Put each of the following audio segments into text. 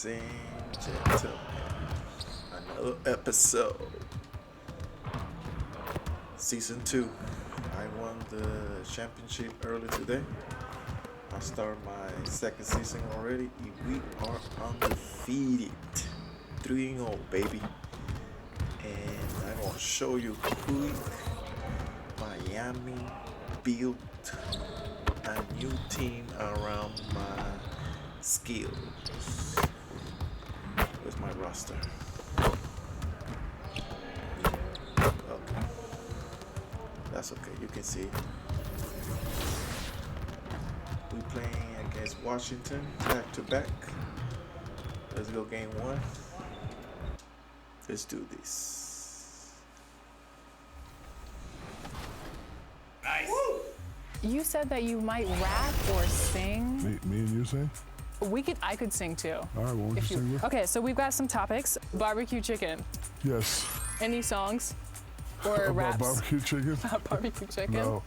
Ladies and gentlemen, another episode. Season 2. I won the championship early today. I started my second season already. We are undefeated. 3-0, baby. And I'm going to show you quick. Miami built a new team around my skills. Where's my roster? Okay. That's okay, you can see. We playing against Washington back to back. Let's go game 1. Let's do this. Nice. Woo! You said that you might rap or sing. Me and you sing? I could sing too. All right, well, won't you sing with? Okay, so we've got some topics. Barbecue chicken. Yes. Any songs or About raps? barbecue chicken? About barbecue chicken? No.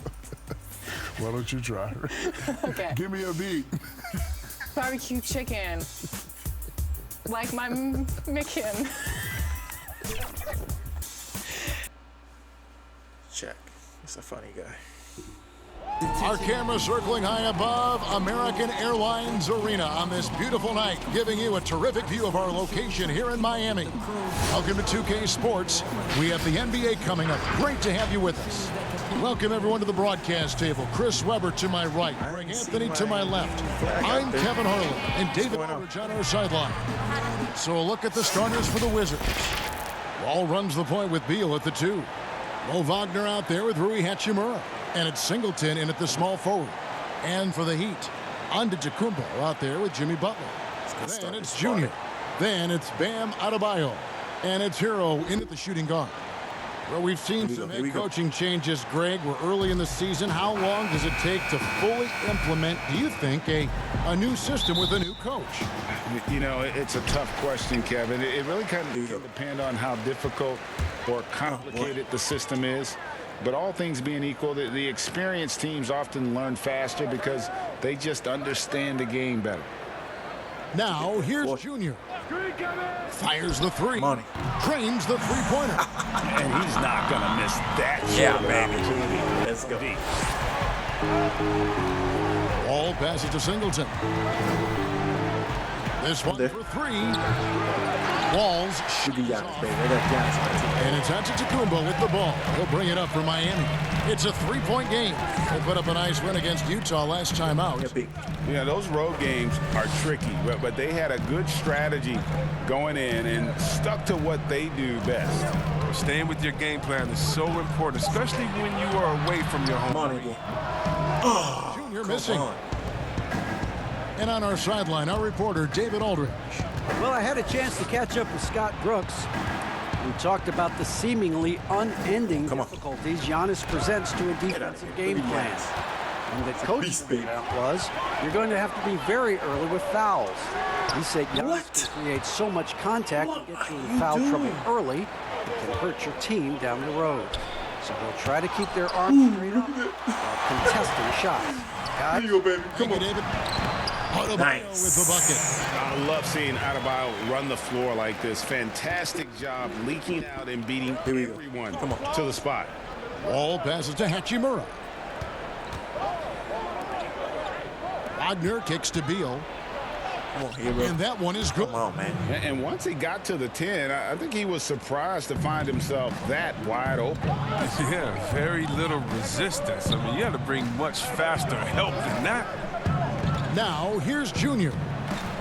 Why don't you try? Okay. Give me a beat. Barbecue chicken. Like my Micken. Check. He's a funny guy. Our camera circling high above American Airlines Arena on this beautiful night, giving you a terrific view of our location here in Miami. Welcome to 2K Sports. We have the NBA coming up. Great to have you with us. Welcome everyone to the broadcast table. Chris Webber to my right, Greg Anthony to my left. I'm Kevin Harlan and David Aldridge on our sideline. So a look at the starters for the Wizards. Ball runs the point with Beal at the 2. Mo Wagner out there with Rui Hachimura. And it's Singleton in at the small forward. And for the Heat, Antetokounmpo out there with Jimmy Butler. Then it's Junior. Then it's Bam Adebayo. And it's Hero in at the shooting guard. Well, we've seen some head coaching changes, Greg. We're early in the season. How long does it take to fully implement, do you think, a new system with a new coach? You know, it's a tough question, Kevin. It really kind of can depend on how difficult or complicated the system is. But all things being equal, the experienced teams often learn faster because they just understand the game better. Now, here's Junior. Fires the 3. Money. Trains the three-pointer. And he's not going to miss that Yeah, sort of baby. opportunity. Let's go. Ball passes to Singleton. This one for 3. Walls shoots off. And it's Antetokounmpo with the ball. He'll bring it up for Miami. It's a 3-point game. They put up a nice win against Utah last time out. Yeah, those road games are tricky, but they had a good strategy going in and stuck to what they do best. Staying with your game plan is so important, especially when you are away from your home. Junior missing. And on our sideline, our reporter, David Aldridge. Well, I had a chance to catch up with Scott Brooks. We talked about the seemingly unending difficulties Giannis presents to a defensive game plan. And the coach's feedback was, you're going to have to be very early with fouls. He said Giannis can create so much contact and get you in foul trouble early, it can hurt your team down the road. So they'll try to keep their arms straight up while contesting shots. Guys, Here you go, baby. Come on. David. Adebayo with the bucket. I love seeing Adebayo run the floor like this. Fantastic job leaking out and beating everyone to the spot. Ball passes to Hachimura. Wagner kicks to Beal. Come on, Hero. And that one is good. Come on, man. And once he got to the 10, I think he was surprised to find himself that wide open. Yeah, very little resistance. I mean, you got to bring much faster help than that. Now, here's Junior.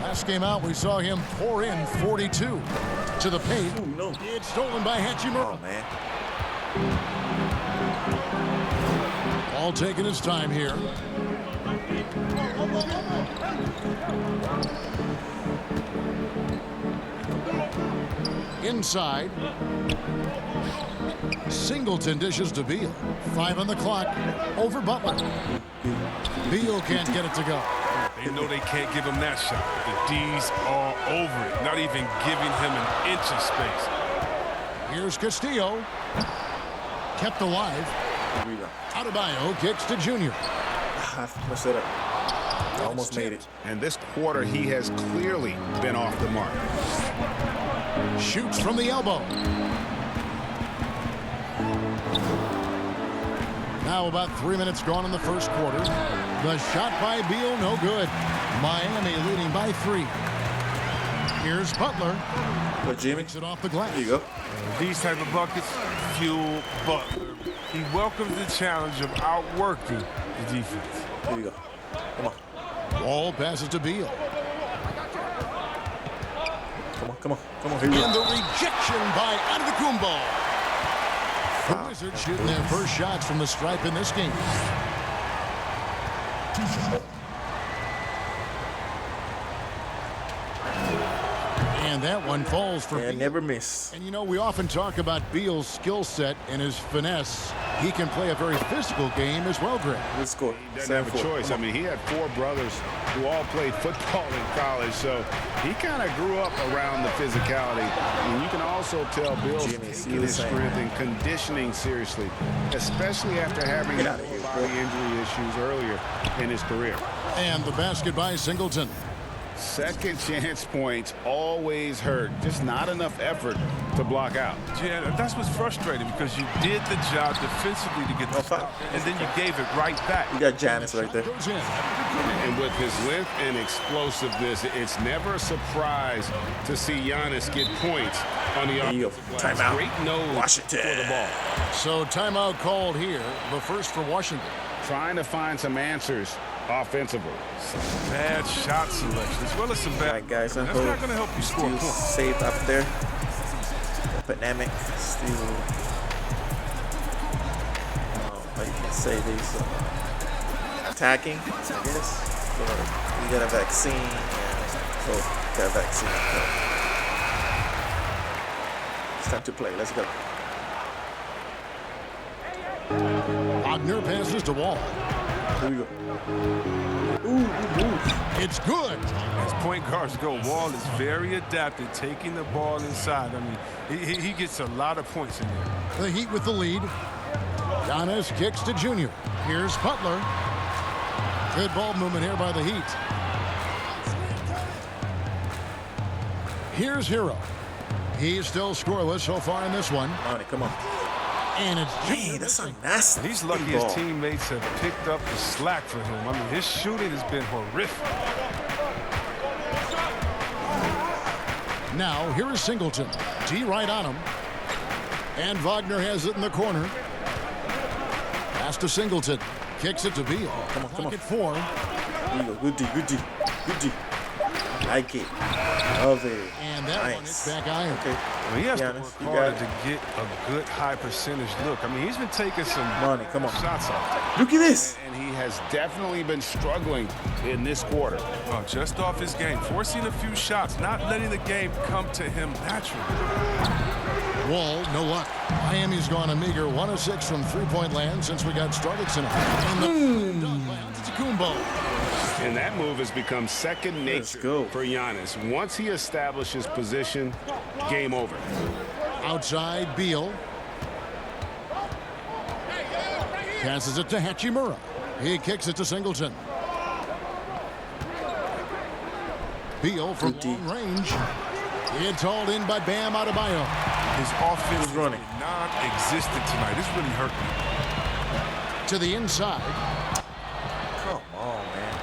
Last game out, we saw him pour in 42 to the paint. Ooh, no. It's stolen by Hachimura. Oh, man. All taking his time here. Inside. Singleton dishes to Beal. 5 on the clock. Over Butler. Beal can't get it to go. They know they can't give him that shot. The D's are over it, not even giving him an inch of space. Here's Castillo. Kept alive. Here we go. Adebayo kicks to Junior. I have to mess it up. Almost made it. And this quarter, he has clearly been off the mark. Shoots from the elbow. Now about 3 minutes gone in the first quarter. The shot by Beal, no good. Miami leading by 3. Here's Butler. But Jimmy, Takes it off the glass. here you go. These type of buckets fuel Butler. He welcomes the challenge of outworking the defense. Here you go. Come on. Wall passes to Beal. Come on, come on, come on. Here you And go. the rejection by Antetokounmpo. The Wizards shooting their first shots from the stripe in this game. And that one falls for And Beal. never miss. And you know, we often talk about Beal's skill set and his finesse. He can play a very physical game as well, Greg. Good score. He doesn't have a 7-4. choice. I mean, he had 4 brothers who all played football in college, so he kind of grew up around the physicality. And you can also tell Bill's Jimmy, see taking the his same. strength and conditioning seriously, especially after having Get out of here, body injury issues earlier in his career. And the basket by Singleton. Second chance points always hurt. Just not enough effort to block out. Yeah, that's what's frustrating because you did the job defensively to get the stop, and then you gave it right back. You got Giannis right there. Goes in. And with his length and explosiveness, it's never a surprise to see Giannis get points on the There you go. offensive glass. Timeout. Great nose Washington. for the ball. So timeout called here. The first for Washington. Trying to find some answers offensively. Bad shot selection, as well as some All bad. right, guys. That's not going to help you score Still points. safe up there. Dynamic. Still. How you can say this? Attacking, I guess. So we got a vaccine. And so got a vaccine. So it's time to play. Let's go. Wagner passes to Wall. Here we go. Ooh, It's good. As point guards go, Wall is very adapted, taking the ball inside. I mean, he gets a lot of points in there. The Heat with the lead. Giannis kicks to Junior. Here's Butler. Good ball movement here by the Heat. Here's Hero. He's still scoreless so far in this one. Money, come on. And it's Man, Junior that's a missing. nasty He's lucky ball. his teammates have picked up the slack for him. I mean, his shooting has been horrific. Now, here is Singleton. D right on him. And Wagner has it in the corner. Pass to Singleton. Kicks it to Beal. Come on, come on. Pocket 4. Here you go. Good D, good D, good D. Like it. Love it. And that one is Nice. back iron. Okay. Well, he has to Giannis, work you harder got to it. get a good high percentage look. I mean, he's been taking some Money, come on. shots off. Look at this. And he has definitely been struggling in this quarter. Oh, just off his game, forcing a few shots, not letting the game come to him naturally. Wall, no luck. Miami's gone a meager 1 of 6 from three-point land since we got started tonight. And the dunk lands. It's a Kumbo. And that move has become second Let's nature go. for Giannis. Once he establishes position, game over. Outside, Beal. Passes it to Hachimura. He kicks it to Singleton. Beal from Good D. long range. It's hauled in by Bam Adebayo. His offense is running. non-existent tonight. This really hurt me. To the inside. Come on, man.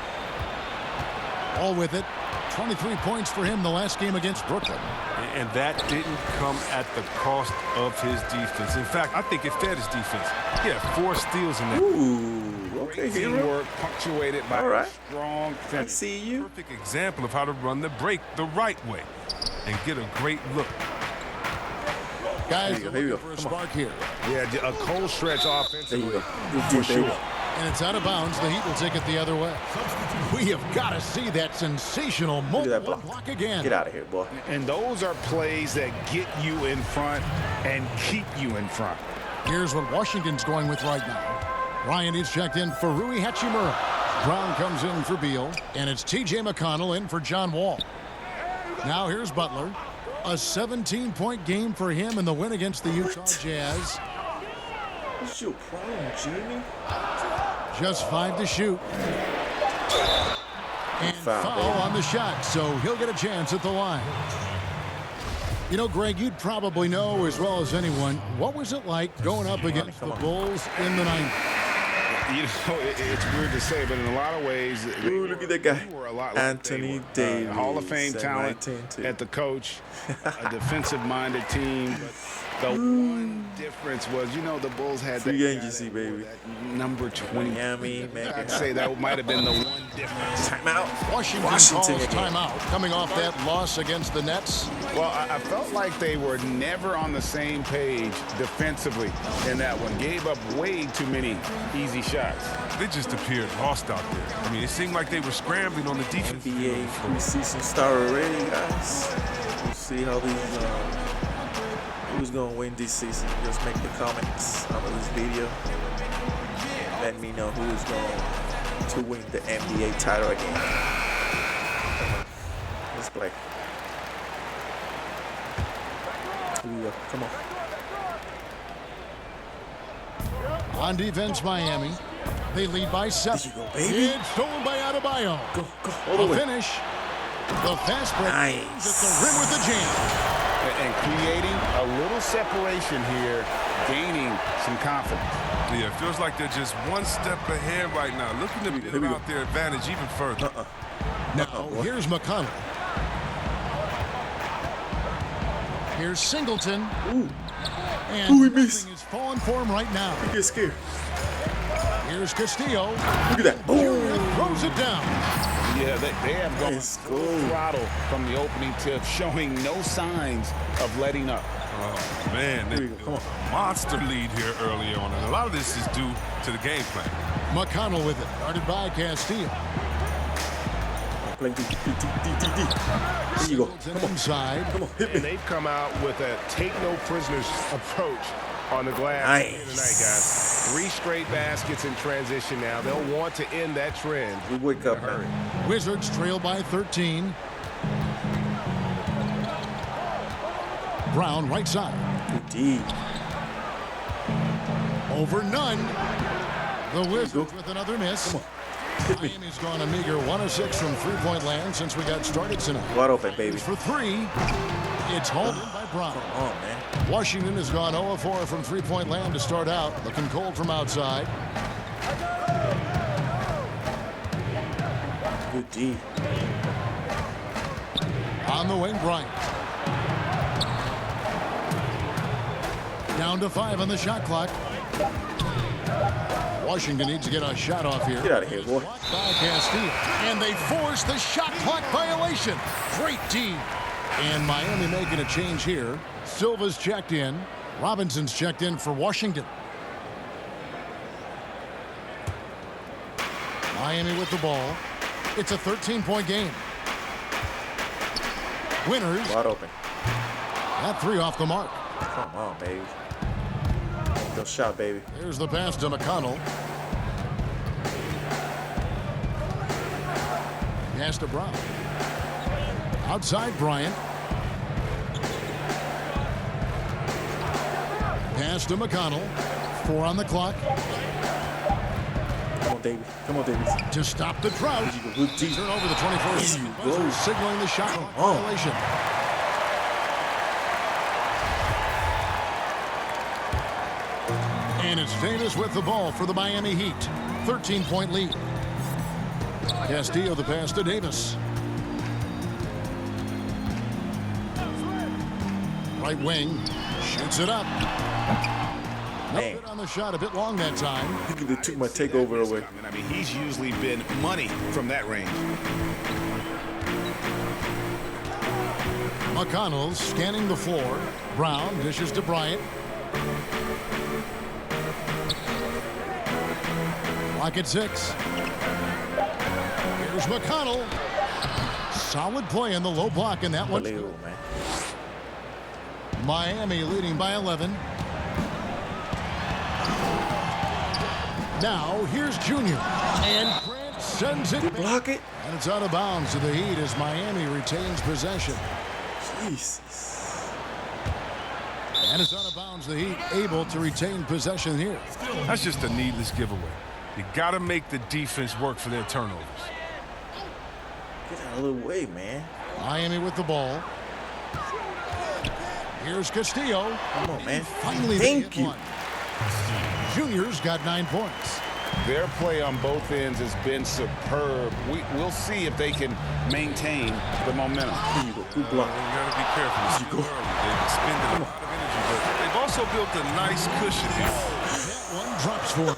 All with it. 23 points for him the last game against Brooklyn. And that didn't come at the cost of his defense. In fact, I think it fed his defense. He had 4 steals in there. Ooh, okay, hero. Teamwork punctuated by All right. a strong I finish. see you. Perfect example of how to run the break the right way and get a great look. Guys, Here you are go, here you looking go. for a Come on. spark here. Yeah, a cold stretch There you offensively. go. Good For D, sure. baby. And it's out of bounds. The Heat will take it the other way. We have got to see that sensational Look at moment that block. block again. Get out of here, boy. And those are plays that get you in front and keep you in front. Here's what Washington's going with right now. Ryan is checked in for Rui Hachimura. Brown comes in for Beal, and it's T.J. McConnell in for John Wall. Now here's Butler. A 17-point game for him in the win against the Utah Jazz. What's your problem, Jimmy? Just 5 to shoot. And foul on the shot, so he'll get a chance at the line. You know, Greg, you'd probably know as well as anyone, what was it like going up against the Bulls in the 90s? You know, it's weird to say, but in a lot of ways, Ooh, look at that guy. were a lot Anthony like Davis. Hall of Fame talent at the coach, a defensive-minded team. But the one difference was, you know, the Bulls had free agency, baby. Number 20. Miami, I'd say that might have been the one difference. Timeout. Washington calls timeout, coming off that loss against the Nets. Well, I felt like they were never on the same page defensively in that one. Gave up way too many easy shots. They just appeared lost out there. I mean, it seemed like they were scrambling on the defense. NBA preseason star already, guys. We'll see how these who's gonna win this season. Just make the comments under this video. Let me know who is going to win the NBA title again. Let's play. Here we go. Come on. On defense, Miami. They lead by 7. There you go, baby. It's stolen by Adebayo. Go, go, all the way. Finish. The fast break Nice. at the rim with the jam. And creating a little separation here, gaining some confidence. Yeah, it feels like they're just one step ahead right now, looking to build out their advantage even further. Now, here's McConnell. Here's Singleton. Ooh. And Ooh, he missed. nothing is falling for him right now. You get scared. Here's Castillo. Look at that. Boom. Throws it down. Yeah, they have gone Let's full go. throttle from the opening tip, showing no signs of letting up. Oh, man, they Come on. monster lead here early on, and a lot of this is due to the game plan. McConnell with it, guarded by Castillo. Play D. There you go. Singleton Come on. inside. Come on. Hit And me. they've come out with a take no prisoners approach on the glass Nice. tonight, guys. 3 straight baskets in transition now. They'll want to end that trend. We wake up, man. Wizards trail by 13. Brown right side. D. Over none. The Wizards with another miss. Come on. Hit me. Miami's gone a meager 1 of 6 from three-point land since we got started tonight. Wide open, baby. For 3, it's hauled in by Brown. Come on, man. Washington has gone 0 of 4 from three-point land to start out. Looking cold from outside. Good D. On the wing, Bryant. Down to 5 on the shot clock. Washington needs to get a shot off here. Get out of here, boy. Blocked by Castillo. And they force the shot clock violation. Great team. And Miami making a change here. Silva's checked in. Robinson's checked in for Washington. Miami with the ball. It's a 13-point game. Winners. Wide open. That 3 off the mark. Come on, baby. Go shot, baby. Here's the pass to McConnell. Pass to Brown. Outside Bryant. Pass to McConnell. 4 on the clock. Come on, Davis. Come on, Davis. To stop the drought. There you go. Good D. Turn over the 21st. There you go. Signaling the shot clock on. violation. And it's Davis with the ball for the Miami Heat. 13-point lead. Castillo the pass to Davis. Right wing. Shoots it up. No Man. good on the shot. A bit long that time. I think they took my takeover away. I mean, he's usually been money from that range. McConnell scanning the floor. Brown dishes to Bryant. Clock at 6. Here's McConnell. Solid play in the low block in that one. Unbelievable, man. Miami leading by 11. Now here's Junior. And Grant sends it. Block it. And it's out of bounds to the Heat as Miami retains possession. Jesus. And it's out of bounds. The Heat able to retain possession here. That's just a needless giveaway. You got to make the defense work for their turnovers. Get out of the way, man. Miami with the ball. Here's Castillo. Come on, man. Finally, thank you. One. Junior's got 9 points. Their play on both ends has been superb. We'll see if they can maintain the momentum. Here you go. Good block. You got to be careful. It's too early. They've expended a lot of energy, but they've also built a nice cushion here. One drops for him.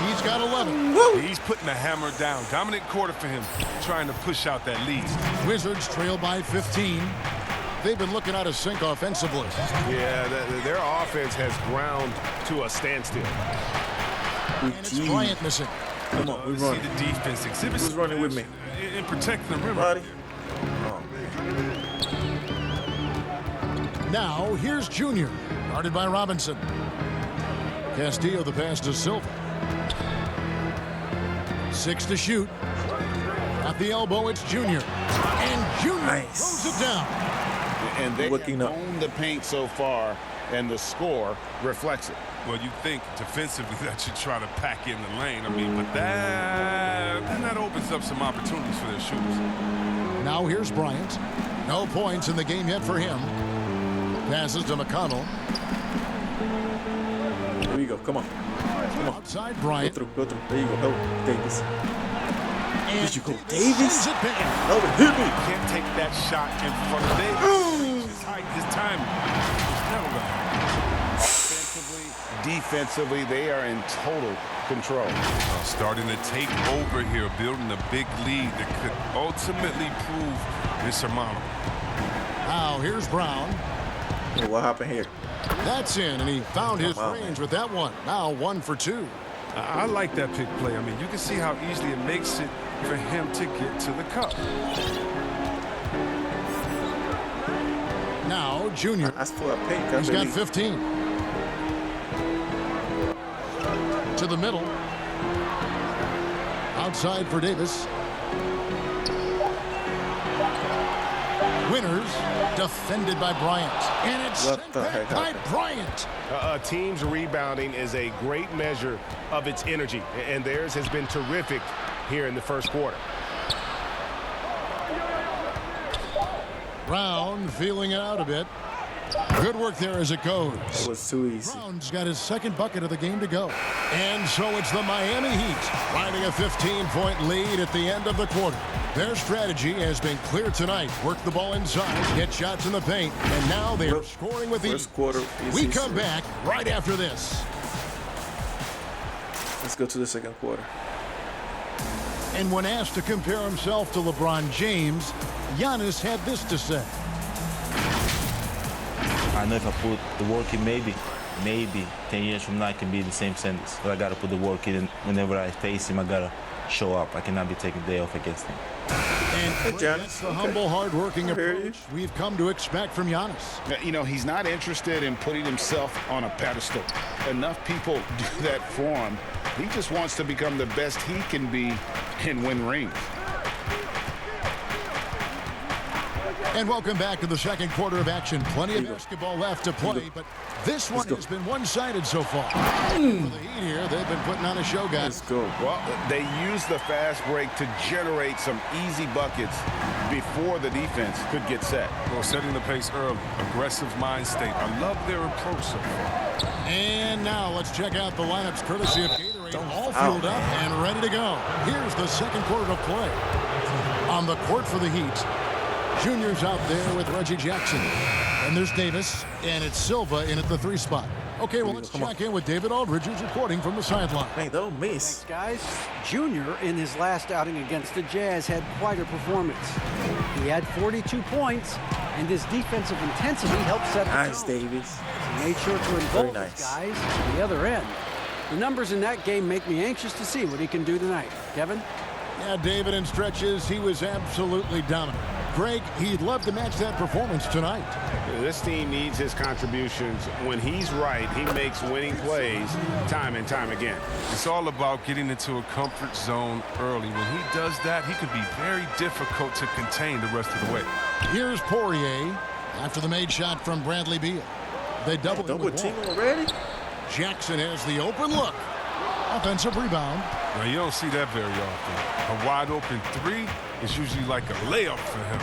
He's got 11. Woo. He's putting the hammer down. Dominant quarter for him, trying to push out that lead. Wizards trail by 15. They've been looking out of sync offensively. Yeah, their offense has ground to a standstill. And it's Bryant missing. Come on, we run. See the defense exhibit. Who's running with me? In protecting the rim. Buddy. Oh, now, here's Junior. Guarded by Robinson. Castillo, the pass to Silva. 6 to shoot. At the elbow, it's Junior. And Junior throws it down. And they looking have up. owned the paint so far, and the score reflects it. Well, you think defensively that you try to pack in the lane. I mean, but that opens up some opportunities for their shooters. Now here's Bryant. No points in the game yet for him. Passes to McConnell. Here you go. Come on. Come on. Outside Go Bryant. through. Go through. There you go. Help Davis. And Did you go, Davis? sends it back. No, hit me. Can't take that shot in front of Davis. His height, his timing. Never gonna Defensively, they are in total control. starting to take over here, building a big lead that could ultimately prove insurmountable. Now here's Brown. Hey, what happened here? That's in, and he found his Wow, range man. with that one. Now 1 for 2. I like that pick play. I mean, you can see how easily it makes it for him to get to the cup. Now Junior. That's for a pick. He's got 15. To the middle. Outside for Davis. Winners defended by Bryant. And it's What sent the back heck by happened? Bryant. A team's rebounding is a great measure of its energy, and theirs has been terrific here in the first quarter. Brown feeling it out a bit. Good work there as it goes. It was too easy. Brown's got his second bucket of the game to go. And so it's the Miami Heat riding a 15-point lead at the end of the quarter. Their strategy has been clear tonight. Work the ball inside, get shots in the paint, and now they're scoring with ease. First quarter. We come back right after this. Let's go to the second quarter. And when asked to compare himself to LeBron James, Giannis had this to say. I know if I put the work in, maybe 10 years from now I can be in the same sentence. But I gotta put the work in, and whenever I face him, I gotta show up. I cannot be taking the day off against him. And Giannis, that's the okay. humble, hard-working hear you. approach we've come to expect from Giannis. You know, he's not interested in putting himself on a pedestal. Enough people do that for him. He just wants to become the best he can be and win rings. And welcome back to the second quarter of action. Plenty of basketball left to play, but this one has been one-sided so far. For the Heat here, they've been putting on a show, guys. Let's go. Well, they use the fast break to generate some easy buckets before the defense could get set. Well, setting the pace early, aggressive mind state. I love their approach so far. And now let's check out the lineups courtesy of Gatorade. All fueled up and ready to go. Here's the second quarter of play. On the court for the Heat, Junior's out there with Reggie Jackson. And there's Davis, and it's Silva in at the 3 spot. Okay, well, let's check in with David Aldridge, who's reporting from the sideline. Man, don't miss. Guys, Junior in his last outing against the Jazz had quite a performance. He had 42 points, and his defensive intensity helped set the Nice, tone. Davis. He made sure to involve nice. his guys on the other end. The numbers in that game make me anxious to see what he can do tonight. Kevin? Yeah, David, in stretches, he was absolutely dominant. Greg, he'd love to match that performance tonight. This team needs his contributions. When he's right, he makes winning plays time and time again. It's all about getting into a comfort zone early. When he does that, he could be very difficult to contain the rest of the way. Here's Poirier after the made shot from Bradley Beal. They double Double with team Wall. already? Jackson has the open look. Offensive rebound. Now, you don't see that very often. A wide open three is usually like a layup for him.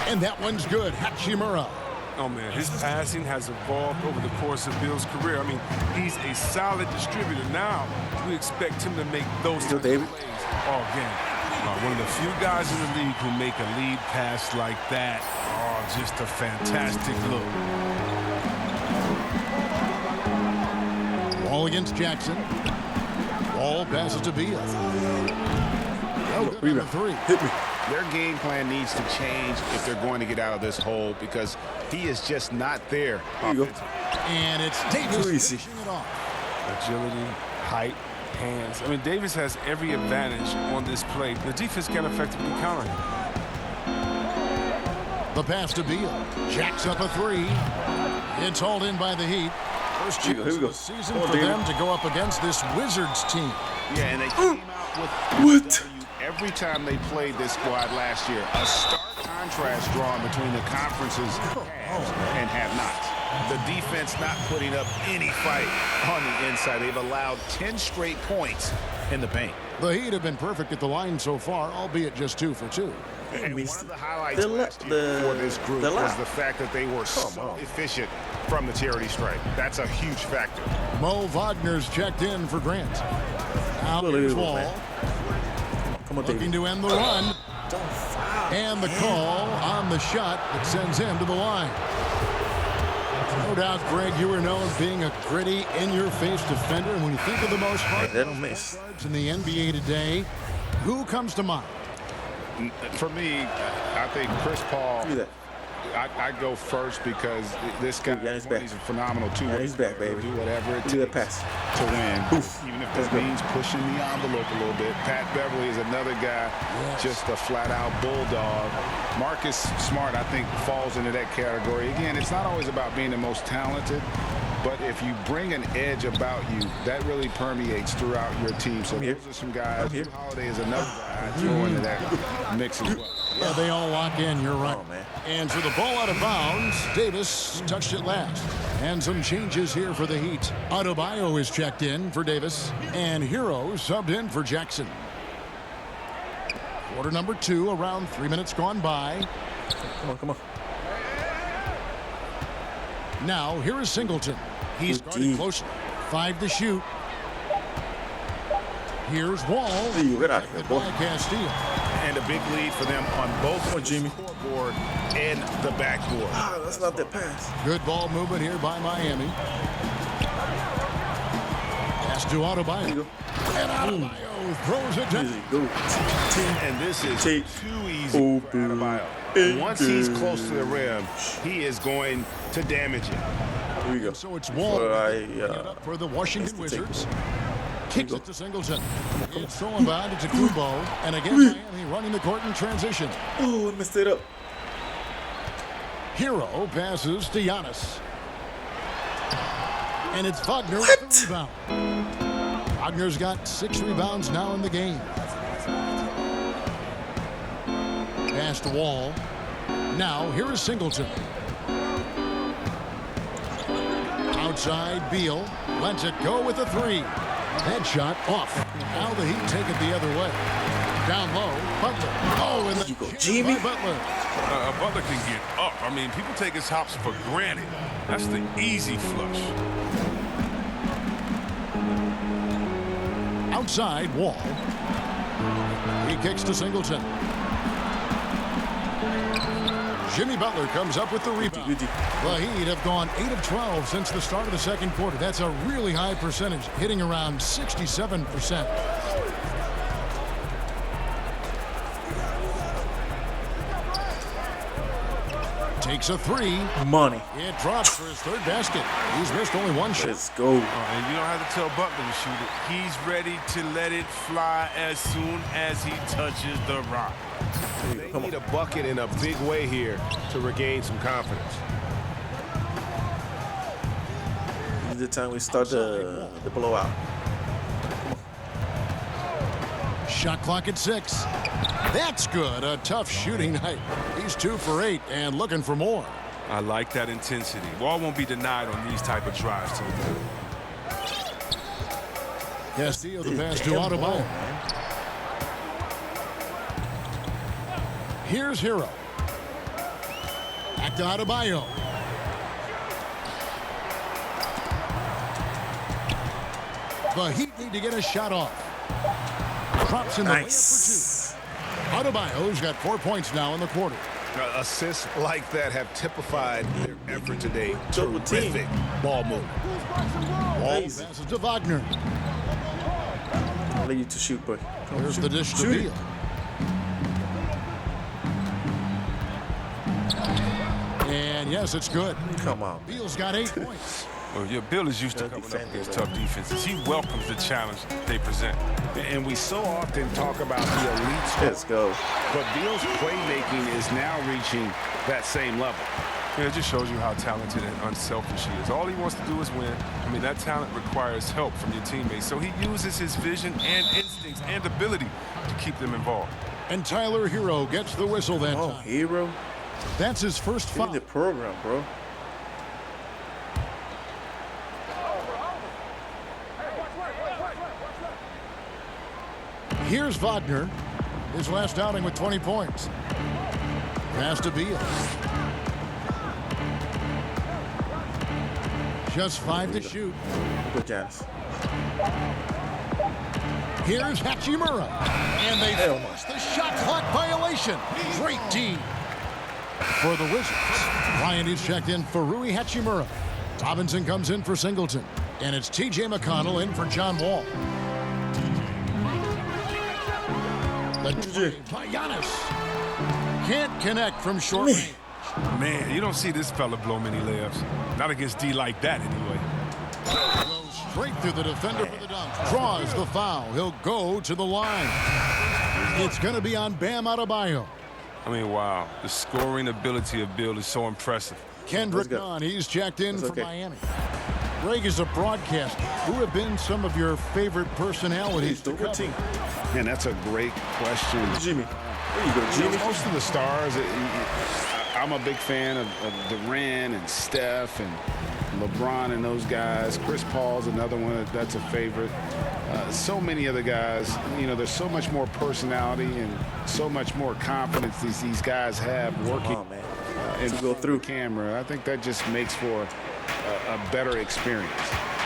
And that one's good. Hachimura. Oh, man, his passing has evolved over the course of Bill's career. I mean, he's a solid distributor. Now, we expect him to make those types of plays all game. One of the few guys in the league who make a lead pass like that. Oh, just a fantastic look. Wall against Jackson. Wall passes to Beal. Oh, good three. Hit me. Their game plan needs to change if they're going to get out of this hole because he is just not there. And it's Davis finishing it off. Agility, height, hands. I mean, Davis has every advantage on this play. The defense can effectively counter him. The pass to Beal. Jacks up a three. It's hauled in by the Heat. First chance of the season for them to go up against this Wizards team. Yeah, and they came out with every time they played this squad last year. A stark contrast drawn between the conferences and have-nots. The defense not putting up any fight on the inside. They've allowed 10 straight points in the paint. The Heat have been perfect at the line so far, albeit just 2 for 2. And one of the highlights last year for this group was the fact that they were so efficient from the charity stripe. That's a huge factor. Mo Wagner's checked in for Grant. Now here's Wall. Looking to end the run. And the call on the shot that sends him to the line. No doubt, Greg, you were known as being a gritty, in-your-face defender. And when you think of the most hard guards in the NBA today, who comes to mind? For me, I think Chris Paul. I go first because this guy he's a phenomenal two-way. He's back, baby. Do whatever it takes to win, even if that means pushing the envelope a little bit. Pat Beverly is another guy, just a flat-out bulldog. Marcus Smart, I think, falls into that category. Again, it's not always about being the most talented, but if you bring an edge about you, that really permeates throughout your team. So those are some guys. Holiday is another guy I throw into that mix as well. Yeah, they all lock in. You're right. And for the ball out of bounds, Davis touched it last. And some changes here for the Heat. Adebayo is checked in for Davis. And Hero subbed in for Jackson. Quarter number 2, around 3 minutes gone by. Come on. Now, here is Singleton. He's guarded closely. 5 to shoot. Here's Wall. Get out of here, boy. Castillo. And a big lead for them on both the scoreboard and the backboard. That's not that pass. Good ball movement here by Miami. Pass to Adebayo. And Adebayo throws it down. And this is too easy for Adebayo. Once he's close to the rim, he is going to damage it. Here we go. So it's Wall up for the Washington Wizards. Kicks it to Singleton. It's thrown back to Kubo. And again, Miami running the court in transition. Oh, I messed it up. Hero passes to Giannis. And it's Wagner with the rebound. Wagner's got 6 rebounds now in the game. Pass to Wall. Now, here is Singleton. Outside, Beal lets it go with a 3. Headshot off. Now the Heat take it the other way. Down low, Butler. Oh, and you go, Jimmy. Butler can get up. I mean, people take his hops for granted. That's the easy flush. Outside, Wall. He kicks to Singleton. Jimmy Butler comes up with the rebound. The Heat have gone 8 of 12 since the start of the second quarter. That's a really high percentage, hitting around 67%. Takes a 3. Money. It drops for his 3rd basket. He's missed only 1 shot. Let's go. And you don't have to tell Butler to shoot it. He's ready to let it fly as soon as he touches the rock. They need a bucket in a big way here to regain some confidence. This is the time we start the blowout. Shot clock at 6. That's good. A tough shooting night. He's 2 for 8 and looking for more. I like that intensity. Wall won't be denied on these type of drives to the middle. Castillo the pass to Adebayo. Here's Hero. Back to Adebayo. The Heat need to get a shot off. Drops in the Nice. layup for 2. Adebayo's got 4 points now in the quarter. Assists like that have typified their effort today. Double team. Terrific ball movement. Ball passes to Wagner. I'll leave you to shoot, boy. Here's the dish to Shoot Beal. And yes, it's good. Come on. Beal's got 8 points. Well, your Bill is used to covering up these tough defenses. He welcomes the challenge they present. And we so often talk about the elite score. Let's go. But Beal's playmaking is now reaching that same level. Yeah, it just shows you how talented and unselfish he is. All he wants to do is win. I mean, that talent requires help from your teammates. So he uses his vision and instincts and ability to keep them involved. And Tyler Hero gets the whistle that Oh, time. Hero. That's his first Give me foul. the program, bro. Here's Wagner. His last outing with 20 points. Pass to Beal. Just 5 to shoot. Good Giannis. Here's Hachimura. And they force the shot clock violation. Great D. For the Wizards, Bryant is checked in for Rui Hachimura. Robinson comes in for Singleton. And it's T.J. McConnell in for John Wall. The drive by Giannis. Can't connect from short range. Man, you don't see this fella blow many layups. Not against D like that, anyway. Goes straight through the defender for the dunk. Draws the foul. He'll go to the line. It's going to be on Bam Adebayo. I mean, wow. The scoring ability of Bill is so impressive. Kendrick Nunn, he's checked in for Miami. Greg is a broadcaster. Who have been some of your favorite personalities to cover? Man, that's a great question. Jimmy. There you go, Jimmy. Most of the stars, I'm a big fan of Durant and Steph and LeBron and those guys. Chris Paul's another one that's a favorite. So many other guys, you know, there's so much more personality and so much more confidence these guys have working and to go through camera. I think that just makes for a better experience.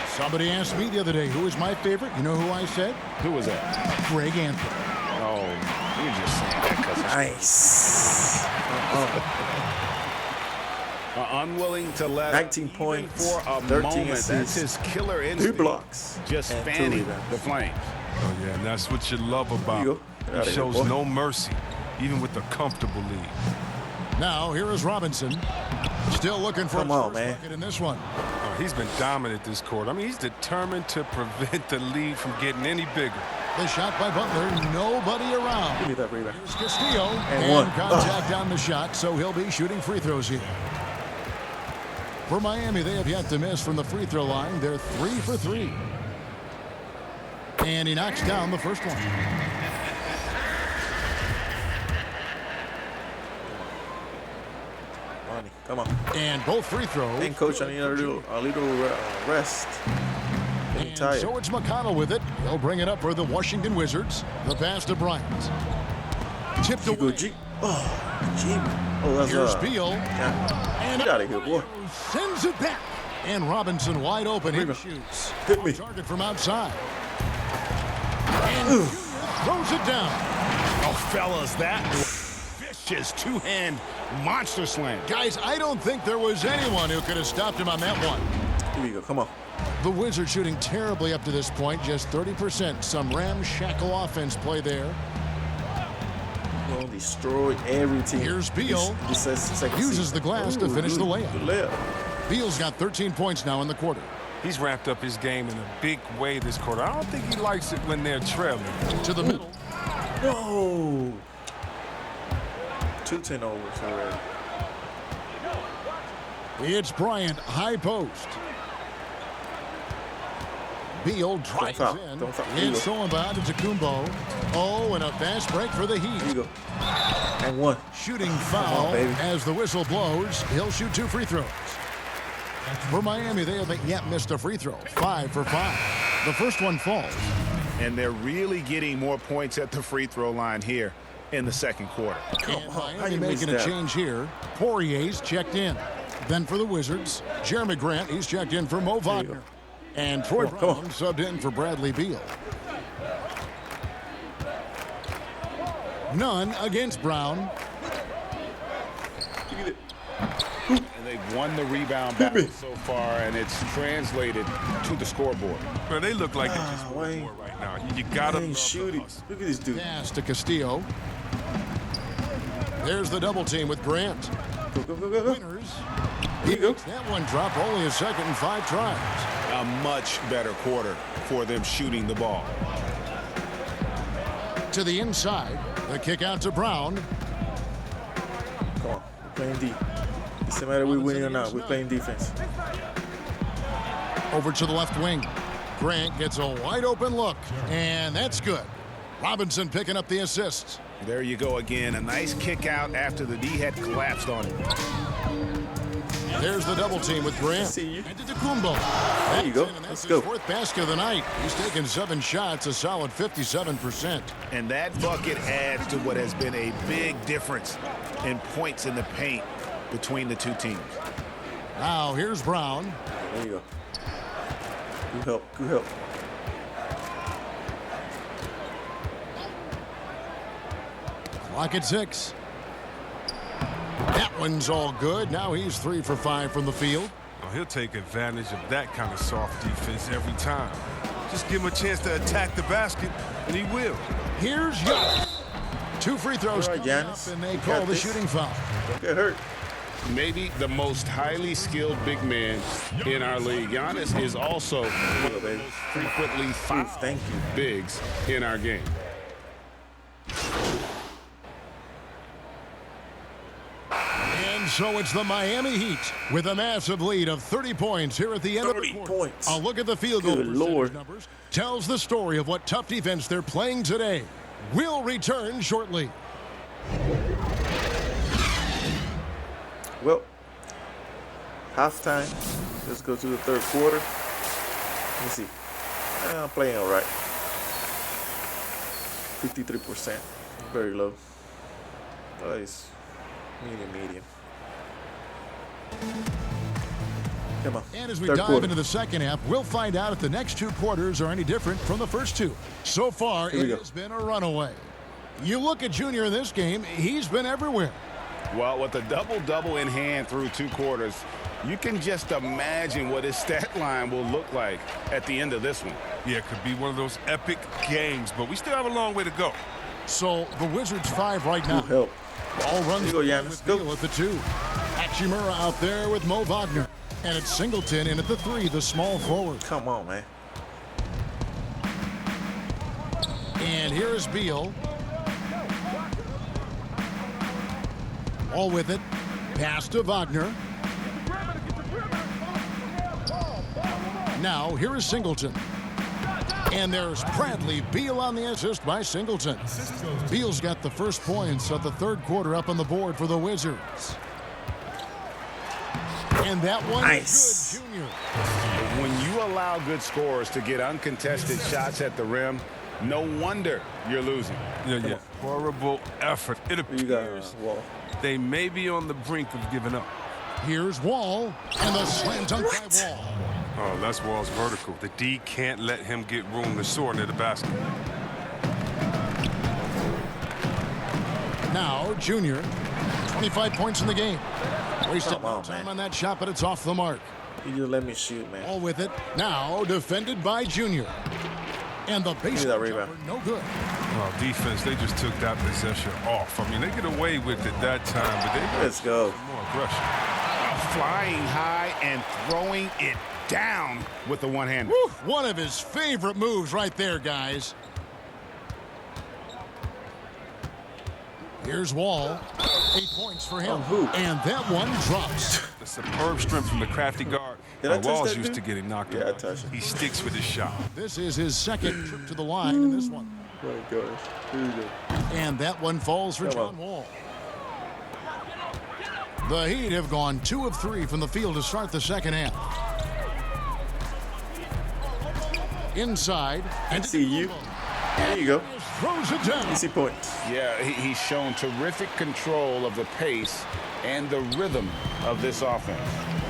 Somebody asked me the other day, who is my favorite? You know who I said? Who was that? Greg Anthony. Oh, you're just saying that because nice. Unwilling to let 19 points for a 13 moment. assists, That's his killer instinct. 2 blocks. Just and fanning the flames. Oh, yeah, and that's what you love about him. He shows no mercy, even with a comfortable lead. Now, here is Robinson. Still looking for a first bucket in this one. Oh, he's been dominant this quarter. I mean, he's determined to prevent the lead from getting any bigger. The shot by Butler, nobody around. Give me that rebound. Here's Castillo, and one. contact on the shot, so he'll be shooting free throws here. For Miami, they have yet to miss from the free throw line. They're 3 for 3. And he knocks down the first one. Come on. And both free throws. Hey, Coach, I need a little rest. And so it's McConnell with it. He'll bring it up for the Washington Wizards. The pass to Bryant. Tipped away. Oh, Jimmy. Oh, that's Here's Beal. And get out of here, boy. Sends it back. And Robinson wide open. He shoots. Hit me. Target from outside. And throws it down. Oh, fellas, that vicious two-hand monster slam. Guys, I don't think there was anyone who could have stopped him on that one. Here we go. Come on. The Wizards shooting terribly up to this point, just 30%. Some ramshackle offense play there. We'll destroy every team. Here's Beal. Uses the glass to finish the layup. Beal's got 13 points now in the quarter. He's ramped up his game in a big way this quarter. I don't think he likes it when they're trailing. To the middle. No. 2 turnovers already. It's Bryant, high post. Beal drives in. It's Solomon to Kumbo. Oh, and a fast break for the Heat. Here you go. And one. Shooting foul as the whistle blows. He'll shoot 2 free throws. For Miami, they haven't yet missed a free throw. 5 for 5. The first one falls. And they're really getting more points at the free throw line here. in the second quarter. And Miami making a change here. Poirier's checked in. Then for the Wizards, Jeremy Grant, he's checked in for Mo Wagner. And Troy Brown subbed in for Bradley Beal. None against Brown. And they've won the rebound battle so far, and it's translated to the scoreboard. Bro, they look like they're just winning right now. You gotta shoot it. Look at this dude. Pass to Castillo. There's the double team with Grant. Go. Winners. He makes that one drop, only a second and 5 tries. A much better quarter for them shooting the ball. To the inside. The kick out to Brown. Come on. We're playing D. Doesn't matter if we're winning or not. We're playing defense. Over to the left wing. Grant gets a wide open look. And that's good. Robinson picking up the assist. There you go again. A nice kick out after the D had collapsed on him. There's the double team with Grant. See you. And to Kumbo. There you go. That's Let's go. his 4th basket of the night. He's taken 7 shots, a solid 57%. And that bucket adds to what has been a big difference in points in the paint between the two teams. Now here's Brown. There you go. Good help. Good help. Clock at 6. That one's all good. Now he's 3 for 5 from the field. Well, he'll take advantage of that kind of soft defense every time. Just give him a chance to attack the basket, and he will. Here's Giannis. 2 free throws All right, coming Giannis. up, and they You call got the this. shooting foul. Don't get hurt. Maybe the most highly skilled big man in our league. Giannis is also one of the most frequently fouled Thank you. bigs in our game. And so it's the Miami Heat with a massive lead of 30 points here at the end of the 30 quarter. points. A look at the field goal Good percentage Lord. numbers tells the story of what tough defense they're playing today. We'll return shortly. Well, halftime. Let's go to the third quarter. Let me see. I'm playing all right. 53%. Very low. Oh, it's medium. Come on. And as we third dive quarter. into the second half, we'll find out if the next 2 quarters are any different from the first 2. So far, Here we it go. has been a runaway. You look at Junior in this game, he's been everywhere. Well, with a double-double in hand through 2 quarters, you can just imagine what his stat line will look like at the end of this one. Yeah, it could be one of those epic games, but we still have a long way to go. So the Wizards 5 right now. Good help. All runs Here you go, Giannis. with Go. Beal at the 2. Hachimura out there with Mo Wagner. And it's Singleton in at the 3, the small forward. Come on, man. And here is Beal. All with it. Pass to Wagner. Now, here is Singleton. And there's Bradley Beal on the assist by Singleton. Beal's got the first points of the third quarter up on the board for the Wizards. And that one Nice. good, Junior. When you allow good scorers to get uncontested shots at the rim, no wonder you're losing. Yeah. Horrible effort. It You got appears Wall. they may be on the brink of giving up. Here's Wall, and the slam dunk by Wall. Oh, that's Wall's vertical. The D can't let him get room to soar near the basket. Now, Junior, 25 points in the game. Wasted Come on, time man. on that shot, but it's off the mark. You just let me shoot, man. All with it. Now, defended by Junior. And the that baseline rebound. jumper, no good. Oh, defense, they just took that possession off. I mean, they get away with it that time, but they got Let's go. more aggression. Flying high and throwing it down with the one-hander. Whew, one of his favorite moves right there, guys. Here's Wall. 8 points for him. On who? And that one drops. The superb strength from the crafty guard. Did I touch Wall's that used dude? to getting knocked Yeah, I around. touched it. He sticks with his shot. This is his second trip to the line in this one. Oh my gosh. Here we go. And that one falls for Come John on. Wall. The Heat have gone 2 of 3 from the field to start the second half. Inside. I see you. There you go. throws it down. Easy points. Yeah, he's shown terrific control of the pace and the rhythm of this offense.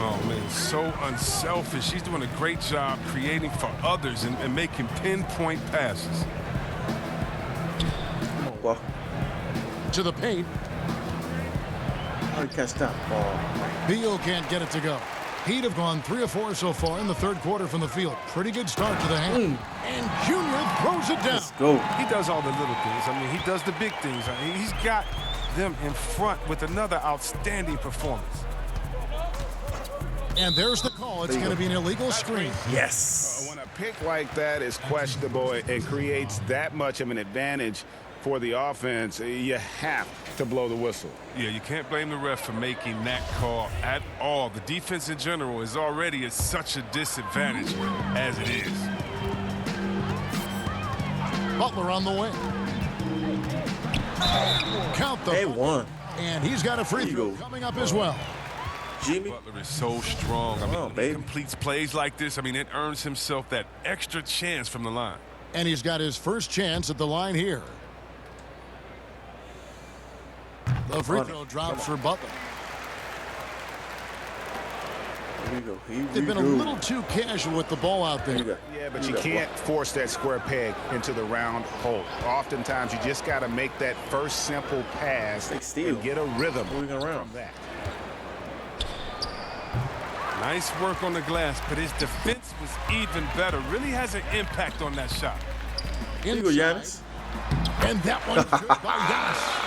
Oh, man, so unselfish. He's doing a great job creating for others and making pinpoint passes. Come on, ball. To the paint. How did he catch that ball? Beal can't get it to go. He'd have gone 3 or 4 so far in the third quarter from the field. Pretty good start to the hand. And Junior throws it down. Let's go. He does all the little things. I mean, he does the big things. I mean, he's got them in front with another outstanding performance. And there's the call. It's going to be an illegal screen. Yes. When a pick like that is questionable and creates that much of an advantage for the offense, you have to blow the whistle. Yeah, you can't blame the ref for making that call at all. The defense in general is already at such a disadvantage as it is. Butler on the way. Count the one. And he's got a free throw coming up as well. Jimmy. Butler is so strong. I mean, he completes plays like this. I mean, it earns himself that extra chance from the line. And he's got his first chance at the line here. The free throw drops for Butler. Here we go. They've been a little too casual with the ball out there. Yeah, but you can't force that square peg into the round hole. Oftentimes, you just got to make that first simple pass and get a rhythm from that. Nice work on the glass, but his defense was even better. Really has an impact on that shot. Here you go, Giannis. And that one's good by Giannis.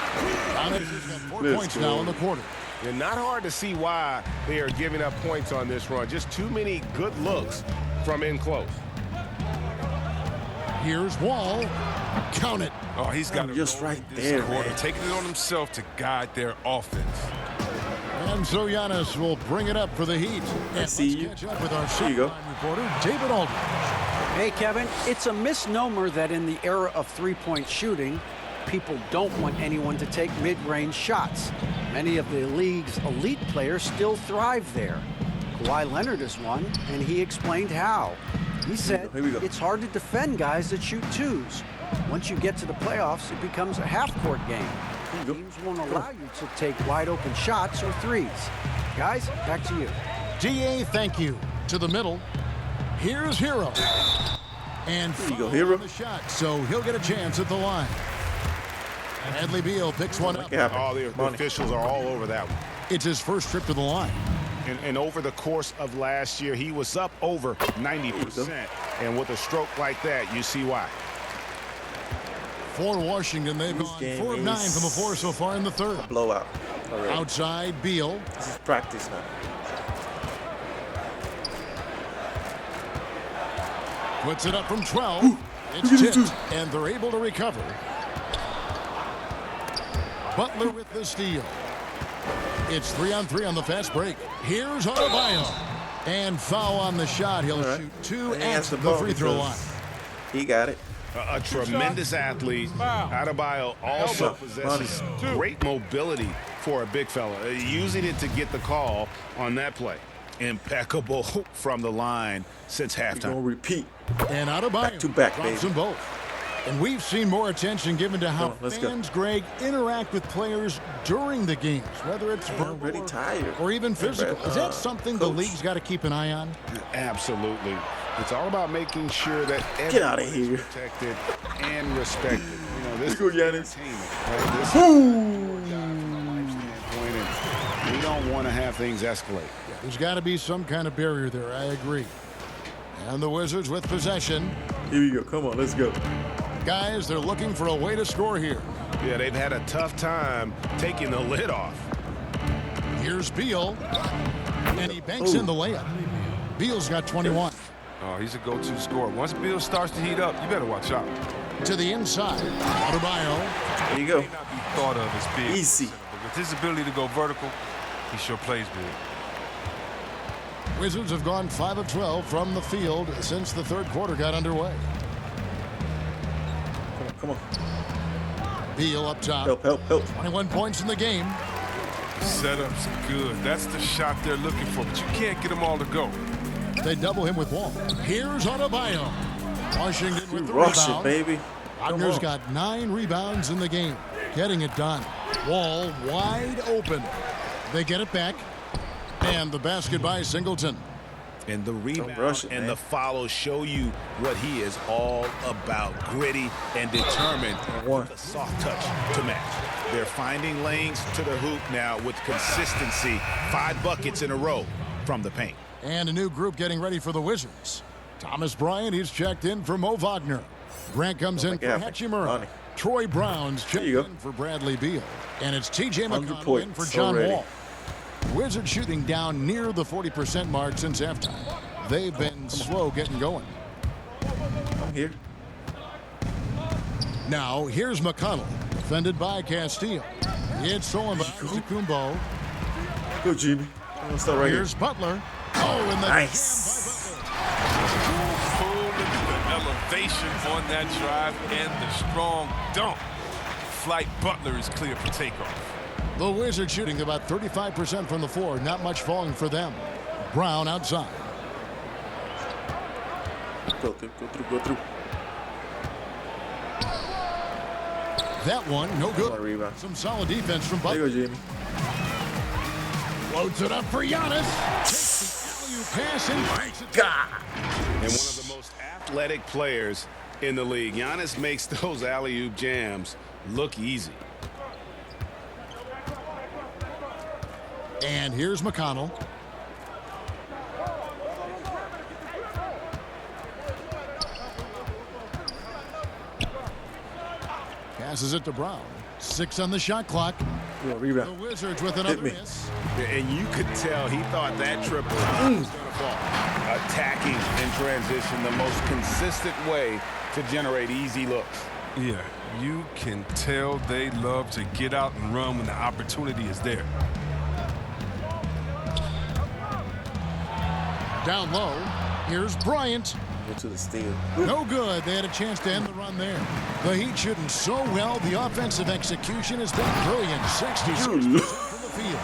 Giannis has got 4 points now in the quarter. And not hard to see why they are giving up points on this run. Just too many good looks from in close. Here's Wall. Count it. Oh, he's got it just right there, man. Taking it on himself to guide their offense. And so Giannis will bring it up for the Heat. And see you. catch up with our Here you go. sideline reporter, David Aldridge. Hey, Kevin, it's a misnomer that in the era of three-point shooting, people don't want anyone to take mid-range shots. Many of the league's elite players still thrive there. Kawhi Leonard is one, and he explained how. He said it's hard to defend guys that shoot twos. Once you get to the playoffs, it becomes a half-court game. Teams won't allow you to take wide-open shots or threes. Guys, back to you. DA, thank you. To the middle. Here's Hero. And Here you go, Hero. the shot, so he'll get a chance at the line. And Bradley Beal picks one up. All the officials are all over that one. It's his first trip to the line. And over the course of last year, he was up over 90%. And with a stroke like that, you see why. For Washington, they've gone 4 of 9 from the floor so far in the third. Blowout. Outside, Beal. This is practice now. Puts it up from 12. It's tipped, and they're able to recover. Butler with the steal. It's 3-on-3 on the fast break. Here's Adebayo. And foul on the shot. He'll shoot 2 at the free throw line. He got it. A tremendous athlete. Adebayo also possesses great mobility for a big fella. Using it to get the call on that play. Impeccable from the line since halftime. We're gonna repeat. And Adebayo back-to-back, drops baby. them both. And we've seen more attention given to how fans, Greg, interact with players during the games, whether it's verbal or even physical. Is that something the league's got to keep an eye on? Absolutely. It's all about making sure that Get out of everyone here. is protected and respected. You know, this Here you go, Giannis. is entertainment, right? This is from a life standpoint, and we don't want to have things escalate. There's got to be some kind of barrier there. I agree. And the Wizards with possession. Here we go. Come on, let's go. Guys, they're looking for a way to score here. Yeah, they've had a tough time taking the lid off. Here's Beal. And he banks in the layup. Beal's got 21. Oh, he's a go-to scorer. Once Beal starts to heat up, you better watch out. To the inside. Adebayo. There you go. He may not be thought of as big. Easy. But with his ability to go vertical, he sure plays big. Wizards have gone 5 of 12 from the field since the third quarter got underway. Come on. Beal up top. Help. 21 points in the game. Setup's good. That's the shot they're looking for, but you can't get them all to go. They double him with Wall. Here's Adebayo. Washington with the Rush rebound. it, baby. Wagner's got 9 rebounds in the game, getting it done. Wall wide open. They get it back. And the basket by Singleton. And the rebound and the follow show you what he is all about. Gritty and determined with a soft touch to match. They're finding lanes to the hoop now with consistency. 5 buckets in a row from the paint. And a new group getting ready for the Wizards. Thomas Bryant, he's checked in for Mo Wagner. Grant comes in for Hachimura. Troy Brown's checked in for Bradley Beal. And it's T.J. McConnell in for John Wall. Wizards shooting down near the 40% mark since halftime. They've been slow getting going. Here. Now, here's McConnell, defended by Castillo. It's stolen by Kumbo. Go, Jimmy. Start right Here's Butler. Oh, and the nice. Look at the elevation on that drive and the strong dunk. Flight Butler is clear for takeoff. The Wizards shooting about 35% from the floor. Not much falling for them. Brown outside. Go through. That one, no good. Some solid defense from Butler. There you go, Jimmy. Floats it up for Giannis. Takes the alley-oop pass and breaks it. God. And one of the most athletic players in the league. Giannis makes those alley-oop jams look easy. And here's McConnell. Passes it to Brown. 6 on the shot clock. The Wizards with another miss. And you could tell he thought that triple was going to fall. Attacking in transition, the most consistent way to generate easy looks. Yeah, you can tell they love to get out and run when the opportunity is there. Down low, here's Bryant. Go to the steal. No good. They had a chance to end the run there. The Heat shooting so well. The offensive execution has been brilliant. 66% from the field.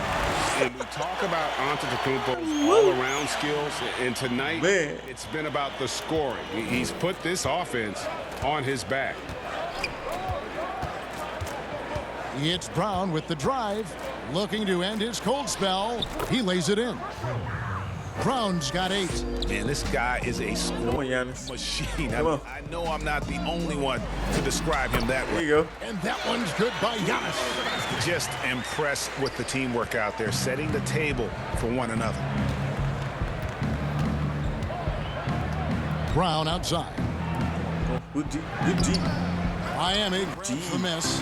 And we talk about Antetokounmpo's all-around skills, and tonight it's been about the scoring. He's put this offense on his back. It's Brown with the drive, looking to end his cold spell. He lays it in. Brown's got 8. Man, this guy is a scoring machine. I know I'm not the only one to describe him that way. There you go. And that one's good by Giannis. Just impressed with the teamwork out there, setting the table for one another. Brown outside. Good deep. Miami grabs the miss.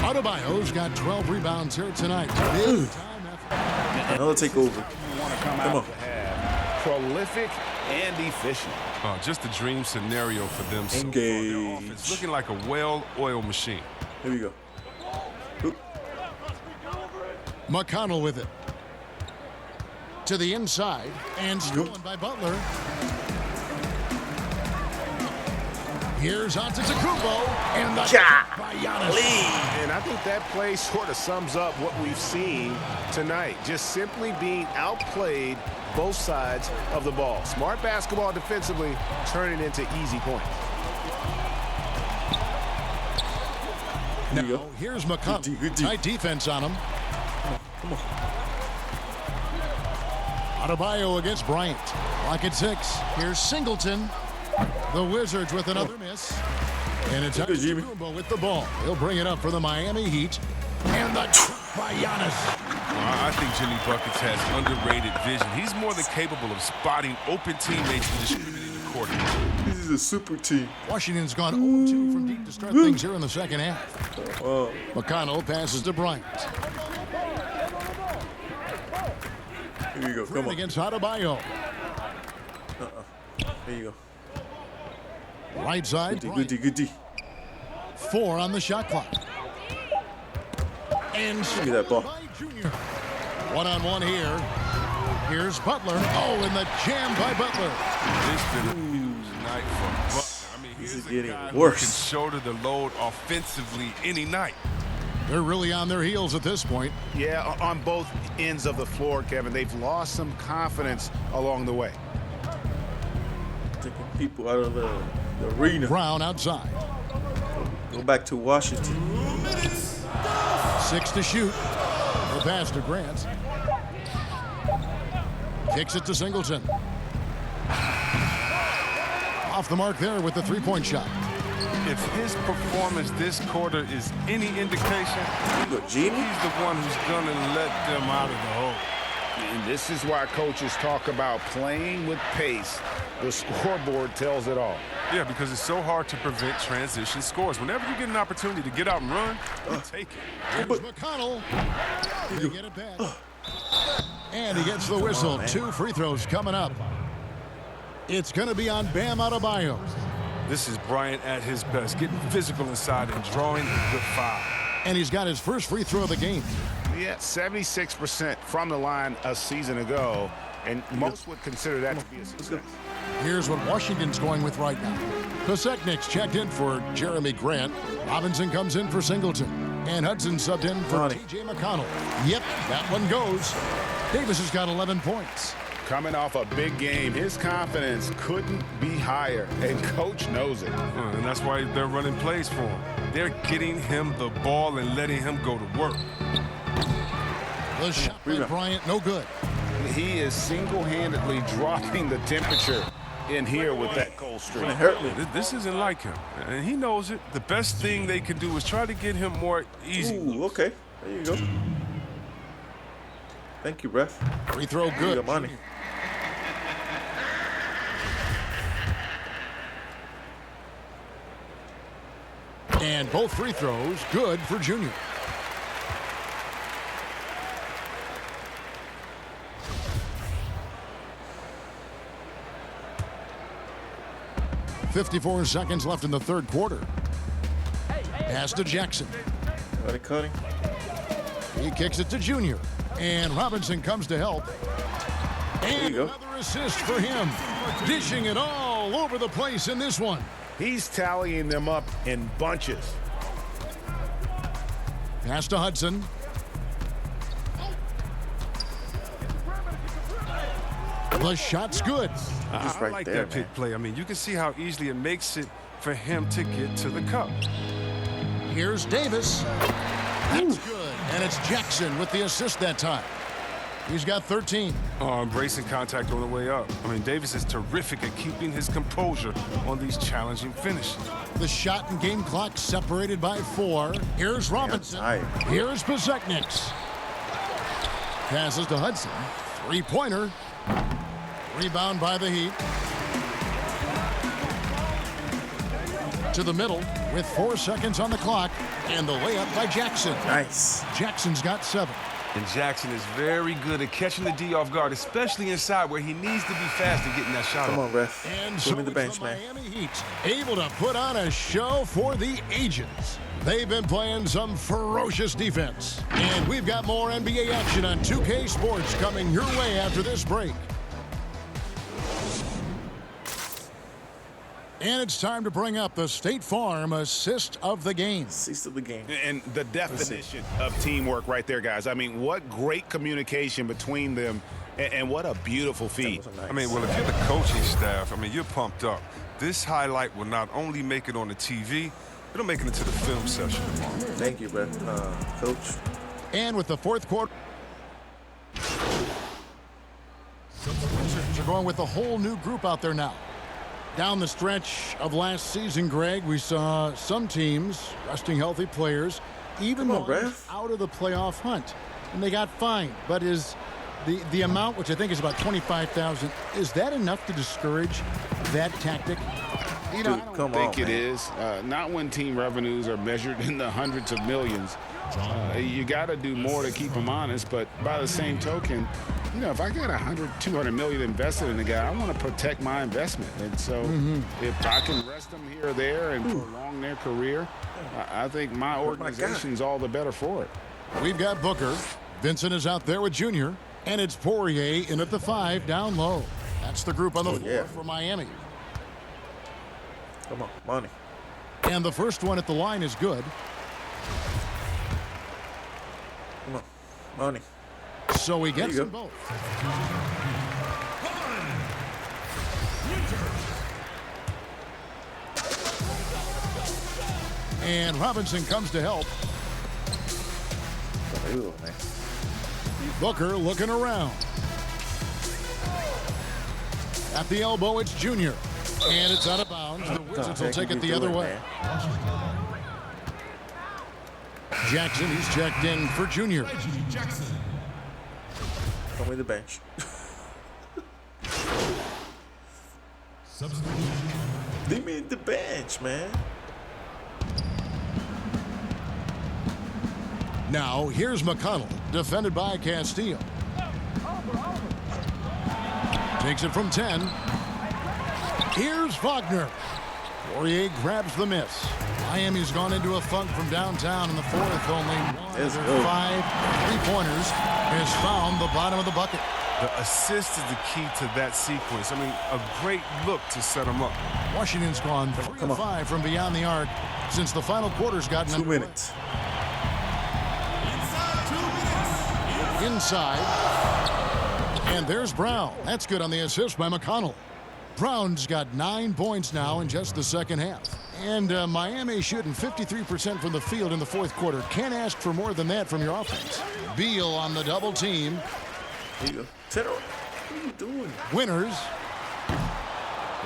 Adebayo's got 12 rebounds here tonight. Big time effort. Another takeover. Come on. Prolific and efficient. Just a dream scenario for them. Engage. It's looking like a well-oiled machine. Here we go. Oop. McConnell with it. To the inside and stolen by Butler. Here's Antetokounmpo and the by Giannis. And I think that play sort of sums up what we've seen tonight. Just simply being outplayed both sides of the ball. Smart basketball defensively, turning into easy points. Now, here's McConnell. Good Tight defense on him. Come on. Adebayo against Bryant. Lock at 6. Here's Singleton. The Wizards with another miss. And it's Antetokounmpo with the ball. He'll bring it up for the Miami Heat. And the by Giannis. I think Jimmy Buckets has underrated vision. He's more than capable of spotting open teammates and distributing the court. This is a super team. Washington's gone 0-2 from deep to start things here in the second half. McConnell passes to Bryant. Here you go. Come on. Against Adebayo. There you go. Right side. Goody. 4 on the shot clock. And give me that ball. Junior. 1-on-1 here. Here's Butler. Oh, and the jam by Butler. It's been a huge night for Butler. I mean, this is a getting guy worse. Who can shoulder the load offensively any night. They're really on their heels at this point. Yeah, on both ends of the floor, Kevin. They've lost some confidence along the way. Taking people out of the arena. Brown outside. Go back to Washington. 6 to shoot. The pass to Grant. Kicks it to Singleton. Off the mark there with the three-point shot. If his performance this quarter is any indication, he's the one who's going to let them out of the hole. And this is why coaches talk about playing with pace. The scoreboard tells it all. Yeah, because it's so hard to prevent transition scores. Whenever you get an opportunity to get out and run, you take it. Here's McConnell. They get it back. And he gets the whistle. 2 free throws coming up. It's going to be on Bam Adebayo. This is Bryant at his best, getting physical inside and drawing a good foul. And he's got his first free throw of the game. Yeah, 76% from the line a season ago, and most would consider that to be a success. Here's what Washington's going with right now. Koseknik's checked in for Jeremy Grant. Robinson comes in for Singleton. And Hudson subbed in for T.J. McConnell. Yep, that one goes. Davis has got 11 points. Coming off a big game, his confidence couldn't be higher, and coach knows it. And that's why they're running plays for him. They're getting him the ball and letting him go to work. The shot by Bryant, no good. He is single-handedly dropping the temperature in here with that cold streak. It hurt me. This isn't like him, and he knows it. The best thing they can do is try to get him more easy. Ooh, okay. There you go. Thank you, ref. Free throw good. Good money. And both free throws good for Junior. .54 seconds left in the third quarter. Pass to Jackson. Cutting. He kicks it to Junior. And Robinson comes to help. And another assist for him. Dishing it all over the place in this one. He's tallying them up in bunches. Pass to Hudson. The shot's good. I like that pick play. I mean, you can see how easily it makes it for him to get to the cup. Here's Davis. That's good. And it's Jackson with the assist that time. He's got 13. Embracing contact on the way up. I mean, Davis is terrific at keeping his composure on these challenging finishes. The shot and game clock separated by 4. Here's Robinson. Here's Koseknik. Passes to Hudson. Three-pointer. Rebound by the Heat. To the middle with 4 seconds on the clock. And the layup by Jackson. Nice. Jackson's got 7. And Jackson is very good at catching the D off guard, especially inside where he needs to be fast at getting that shot. Come on, ref. And Show me the bench, man. Miami Heat able to put on a show for the ages. They've been playing some ferocious defense. And we've got more NBA action on 2K Sports coming your way after this break. And it's time to bring up the State Farm assist of the game. Assist of the game. And the definition of teamwork right there, guys. I mean, what great communication between them, and what a beautiful feat. I mean, well, if you're the coaching staff, I mean, you're pumped up. This highlight will not only make it on the TV, it'll make it into the film session tomorrow. Thank you, Brett, Coach. And with the fourth quarter, Wizards are going with a whole new group out there now. Down the stretch of last season, Greg, we saw some teams resting healthy players, even ones out of the playoff hunt, and they got fined. But is the amount, which I think is about $25,000, is that enough to discourage that tactic? You know, I don't think it is. Not when team revenues are measured in the hundreds of millions. You got to do more to keep them honest. But by the same token, you know, if I got $200 million invested in the guy, I want to protect my investment. And so if I can rest them here or there and prolong their career, I think my organization's all the better for it. We've got Booker. Vincent is out there with Junior. And it's Poirier in at the 5 down low. That's the group on the floor for Miami. Come on, money. And the first one at the line is good. Come on, money. So he gets them both. And Robinson comes to help. Ooh, man. Booker looking around. At the elbow, it's Junior. And it's out of bounds. The Wizards will take it the other way. Jackson, he's checked in for Junior. Come with the bench. They made the bench, man. Now, here's McConnell, defended by Castillo. Takes it from 10. Here's Wagner. Poirier grabs the miss. Miami's gone into a funk from downtown in the fourth. Only one of their 5 3-pointers has found the bottom of the bucket. The assist is the key to that sequence. I mean, a great look to set them up. Washington's gone 3 of 5 from beyond the arc since the final quarter's gotten 2 underway. minutes. Inside. And there's Brown. That's good on the assist by McConnell. Brown's got 9 points now in just the second half. And Miami shooting 53% from the field in the fourth quarter. Can't ask for more than that from your offense. Beal on the double team. There you go. What are you doing? Winners.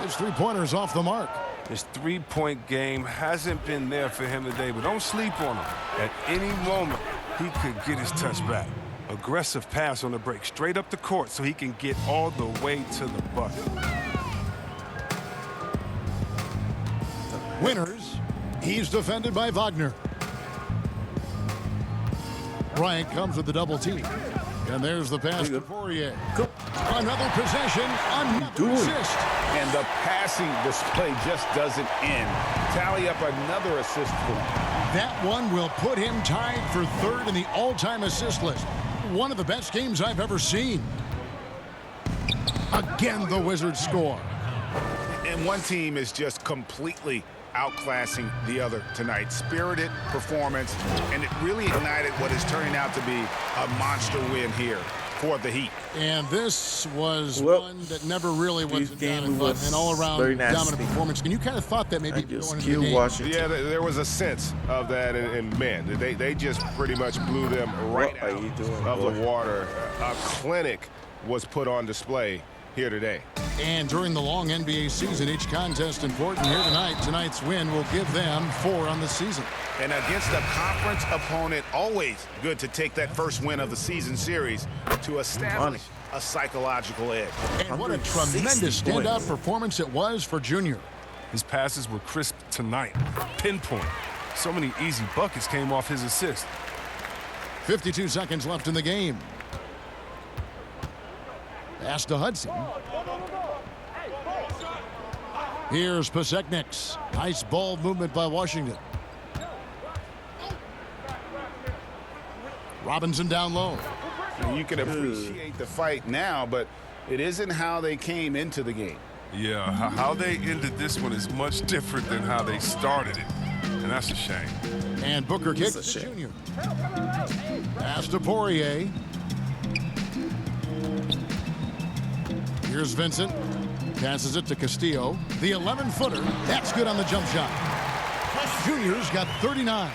His 3-pointers off the mark. His 3-point game hasn't been there for him today, but don't sleep on him. At any moment, he could get his touch back. Aggressive pass on the break, straight up the court so he can get all the way to the bucket. Winners. He's defended by Wagner. Bryant comes with the double team. And there's the pass to Poirier. Another possession, another assist. And the passing display just doesn't end. Tally up another assist for him. That one will put him tied for 3rd in the all-time assist list. One of the best games I've ever seen. Again, the Wizards score. And one team is just completely outclassing the other tonight. Spirited performance, and it really ignited what is turning out to be a monster win here for the Heat. And this was one that never really was an all-around dominant performance. And you kind of thought that maybe going into the game. Yeah, there was a sense of that, and man, they just pretty much blew them right out of the water. A clinic was put on display here today. And during the long NBA season, each contest important here tonight. Tonight's win will give them 4 on the season. And against a conference opponent, always good to take that first win of the season series to establish a psychological edge. And what a tremendous standout performance it was for Junior. His passes were crisp tonight, pinpoint. So many easy buckets came off his assist. 52 seconds left in the game. Pass to Hudson. Here's Pasechniks. Nice ball movement by Washington. Robinson down low. You can appreciate the fight now, but it isn't how they came into the game. Yeah, how they ended this one is much different than how they started it, and that's a shame. And Booker kicks to Junior. Pass to Poirier. Here's Vincent. Passes it to Castillo. The 11-footer. That's good on the jump shot. Junior's got 39.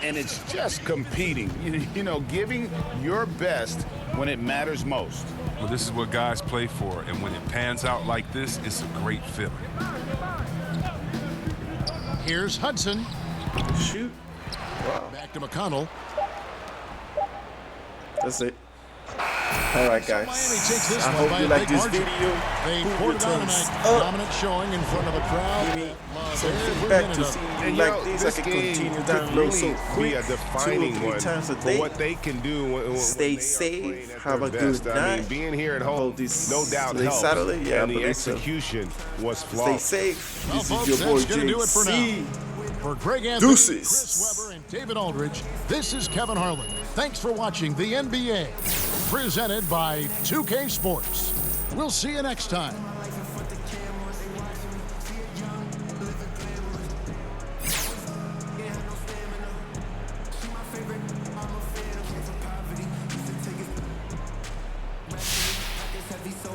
And it's just competing. You know, giving your best when it matters most. Well, this is what guys play for, and when it pans out like this, it's a great feeling. Here's Hudson. Shoot. Wow. Back to McConnell. That's it. All right, guys. Miami takes this I one hope by you a like big this margin. video. They Who poured it on returns tonight. Dominant showing in front of a crowd. Give me some Every feedback minute to of see it. you like this. I can continue down low so be quick, a defining 2 or 3 one times a for day. what they can do when Stay they safe. are playing at Have their a good best. night. I mean, being here at home, this no doubt today helps. Saturday. Yeah, and the believe so. execution was Stay flawless. safe. Well, This folks, is your boy that's going to do it for JC. now. For Greg Anthony, Deuces. Chris Webber, and David Aldridge, this is Kevin Harlan. Thanks for watching the NBA, presented by 2K Sports. We'll see you next time.